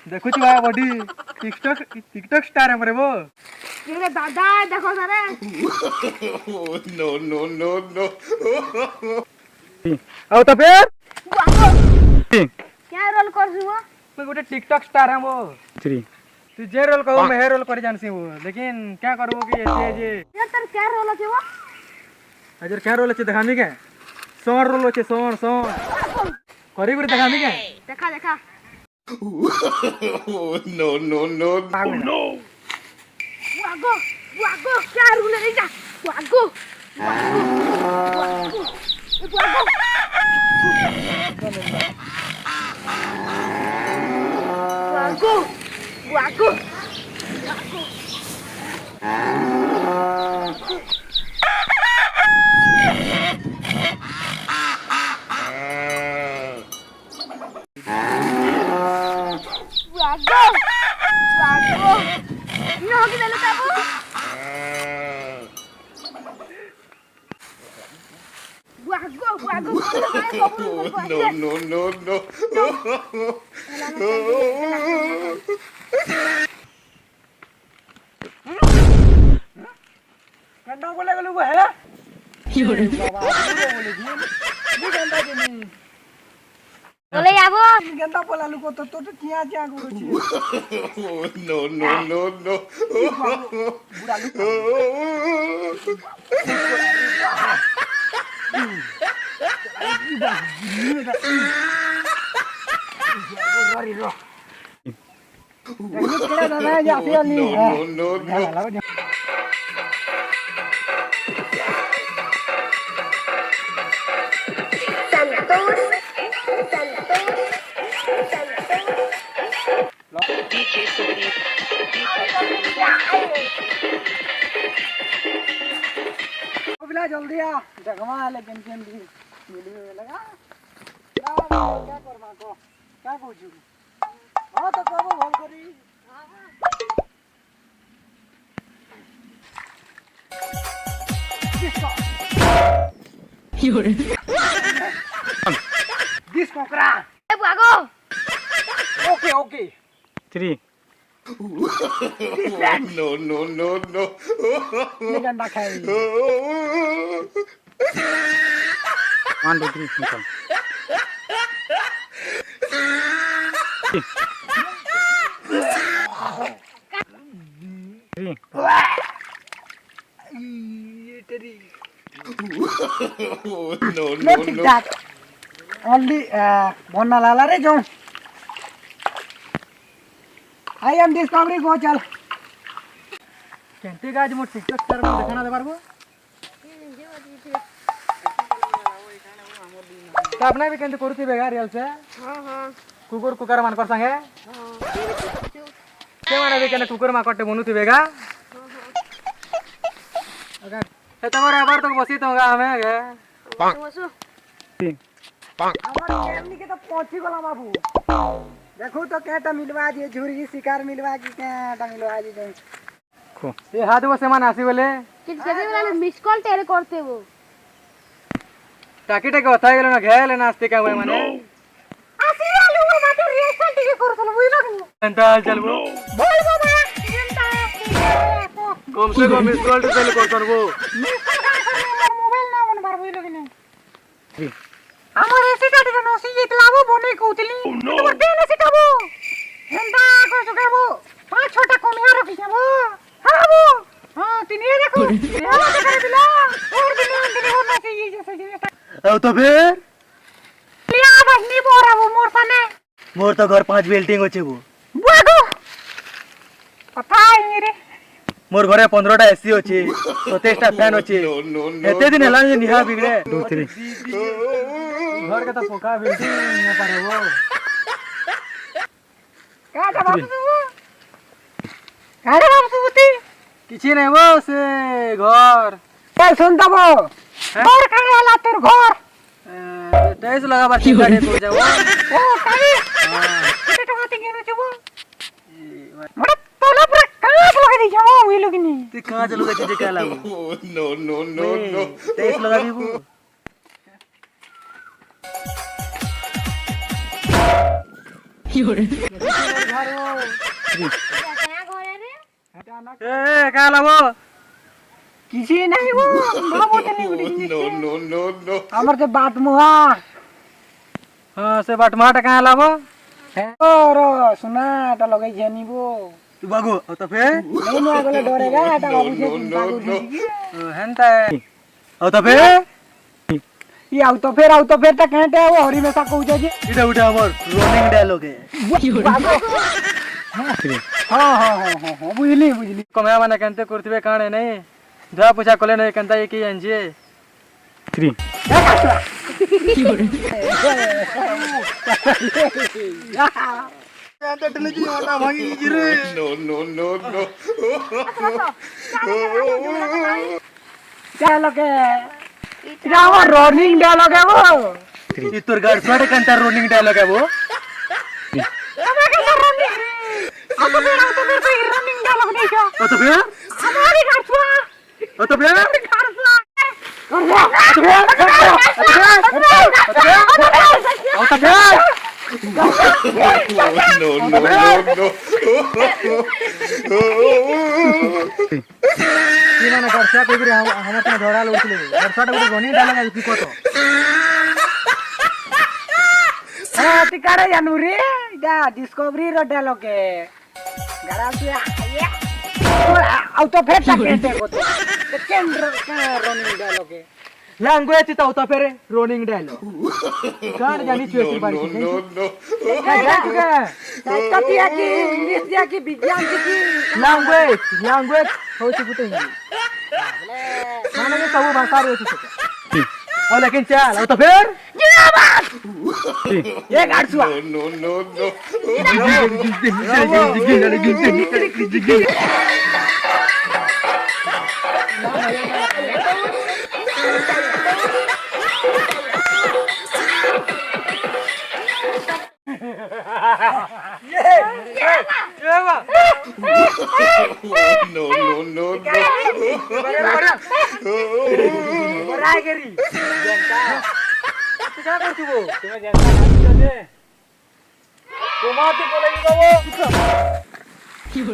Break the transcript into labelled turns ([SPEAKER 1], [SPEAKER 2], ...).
[SPEAKER 1] देखु छी भाई बॉडी टिकटॉक टिकटॉक स्टार है वो।
[SPEAKER 2] ये दादा देखो सारे।
[SPEAKER 3] No no no no.
[SPEAKER 1] आओ तो फिर
[SPEAKER 2] क्या रोल कर छु वो?
[SPEAKER 1] मैं गोटे टिकटॉक स्टार है वो।
[SPEAKER 4] थ्री
[SPEAKER 1] तू जे रोल कहू मैं हे रोल कर जानसी वो, लेकिन क्या करबो कि एते जे
[SPEAKER 2] ये तर क्या रोल है वो?
[SPEAKER 1] अजर क्या रोल अछि देखामी के? सोन रोल अछि सोन सोन करी गुरी देखामी के?
[SPEAKER 2] देखा देखा।
[SPEAKER 3] No no no no.
[SPEAKER 2] वागो क्या रोल है जा? वागो वागो वागो वागो वागो वागो नो कि देले काबू वागो वागो
[SPEAKER 3] नो नो नो नो।
[SPEAKER 1] गंडा बोले गलु वो है योरे बाबा बोले जी ये गंडा के नहीं
[SPEAKER 2] बोले आबो
[SPEAKER 1] गंडा बोला लुको तो किया जा करू छी।
[SPEAKER 3] No no no no.
[SPEAKER 1] बुरा लुको
[SPEAKER 3] नो नो नो।
[SPEAKER 1] जल्दी आ जगमा लेकिन केन भी मिलियो लगा क्या करबा को क्या कहू हां तो कहबो भल करी योरे दिस कोकरा
[SPEAKER 2] ए भागो
[SPEAKER 1] okay okay
[SPEAKER 4] three
[SPEAKER 3] no no no no.
[SPEAKER 1] ये गंडा खाई
[SPEAKER 4] 1 2 3 निकल थ्री
[SPEAKER 1] ये तेरी
[SPEAKER 3] नो नो नो।
[SPEAKER 1] ओनली बोलना लाला रे जो आई एम डिस्कवरी को चल केंते गाज मो टिकटॉक स्टार में देखना दे पारबो तो अपने भी केंते करती बेगा रियल से
[SPEAKER 2] हां हां
[SPEAKER 1] कुकुर कुकर मान कर संगे के माने भी केने कुकुर मा कटे बनुती बेगा अगर ए तमरा बार तक बसी तो हमें गे
[SPEAKER 2] बसो
[SPEAKER 4] तीन
[SPEAKER 1] हमर केमनी के तो पहुंची गला बाबू देखो तो केटा मिलवा दिए झुरी शिकार मिलवा की केटा मिलवा दी दे
[SPEAKER 4] खो
[SPEAKER 1] ये हाथ वो से मान आसी बोले
[SPEAKER 2] कि जदी वाला मिस कॉल तेरे करते वो
[SPEAKER 1] टाकी टाकी होता गेलो ना घेले नास्ते का माने
[SPEAKER 2] आसी आलू वो बात रिएक्शन टिके करतल बुझ लगनी
[SPEAKER 1] एंता हाल चल वो
[SPEAKER 2] बोल बाबा जनता
[SPEAKER 1] कम से कम मिस कॉल चल करतन वो
[SPEAKER 2] मोबाइल ना बन बार बुझ लगनी
[SPEAKER 4] थ्री
[SPEAKER 2] हमर एसी काटी न सी इतलाबो बने कोतली तो बदे न सिटाबो हेंदा को जुगाबो पांच छोटा कमिया रखी जाबो हां वो हां तिनी देखो ये कर दिला और दिन दिन होना चाहिए जैसे
[SPEAKER 1] अब तो फिर
[SPEAKER 2] लिया बस नहीं बोरा वो मोर सने
[SPEAKER 1] मोर तो घर 5 बिल्डिंग होचे वो
[SPEAKER 2] बुआगो पता है रे
[SPEAKER 1] मोर घरे 15टा एसी होचे 27टा फैन होचे
[SPEAKER 3] नो नो नो।
[SPEAKER 1] एते दिन हला निहा बिगड़े
[SPEAKER 4] 2 3
[SPEAKER 1] घर के तो पोका बिल्डिंग न पारे वो
[SPEAKER 2] का बाबू का रे बाबू बुती
[SPEAKER 1] किछि नहीं वो से घर
[SPEAKER 2] ए सुन दबो और करे वाला तोर घर
[SPEAKER 1] टाइल्स लगा बार गाड़ी को जाओ
[SPEAKER 2] ओ काई
[SPEAKER 1] हां
[SPEAKER 2] किते टका तिगे न चबो मोर तोला पूरा कांच लगा दी जाओ वे लोगनी
[SPEAKER 1] तू कहां चलो के क्या लागो
[SPEAKER 3] no no no no.
[SPEAKER 1] Tiles लगा दी वो ए काय लावो किसी नहीं वो बाबू तनी
[SPEAKER 3] No, no, no, no.
[SPEAKER 1] हमर से बात मुहा हां से बात मुहा काय लावो और सुना ता लगे जेनीबो तू बागो तो फिर नहीं ना गले डरेगा ता बाबू से चिंता को हेंता औ तो फिर ये आउ तो फिर ता कहते वो हरी में सा कहू जे इडा उडा हमर रनिंग डायलॉग है हां बुझली कमे माने कहते करथिबे काणे नहीं जा पूछा कले नहीं कहता ये की एनजे
[SPEAKER 4] 3
[SPEAKER 3] No, no, no, no.
[SPEAKER 1] Dialogue है इतना वो रनिंग डायलॉग है वो ये तोर गर्लफ्रेंड कहता रनिंग डायलॉग है वो
[SPEAKER 2] रनिंग डायलॉग नहीं क्या
[SPEAKER 1] तो फिर
[SPEAKER 2] हमारी गाड़ुआ
[SPEAKER 1] तो फिर
[SPEAKER 3] No, no, no, no.
[SPEAKER 1] की माने गर्सा कोई रे हम अपना झोड़ा लोटले गर्सा टा कोई रनिंग डायलॉग है की को तो हां तिकारे जानूरी जा डिस्कवरी रो डायलॉग है गरासिया ये औ तो फेर कहते को तो केंद्र का रनिंग डायलॉग है लैंग्वेज तो फिर रनिंग डायलॉग गान जानी चुएती बारी
[SPEAKER 3] No, no, no.
[SPEAKER 1] कपिया की इंग्लिश या की विज्ञान की लैंग्वेज हो ची पुते माने सब भाषा रे होती और लेकिन चल तो फिर ये गाड़सुआ
[SPEAKER 3] No, no, no, no. No, no, no, no.
[SPEAKER 1] बराई करी जनता तू क्या करती वो तुम्हें जनता नाच दे कुमार तो बोलेगी वो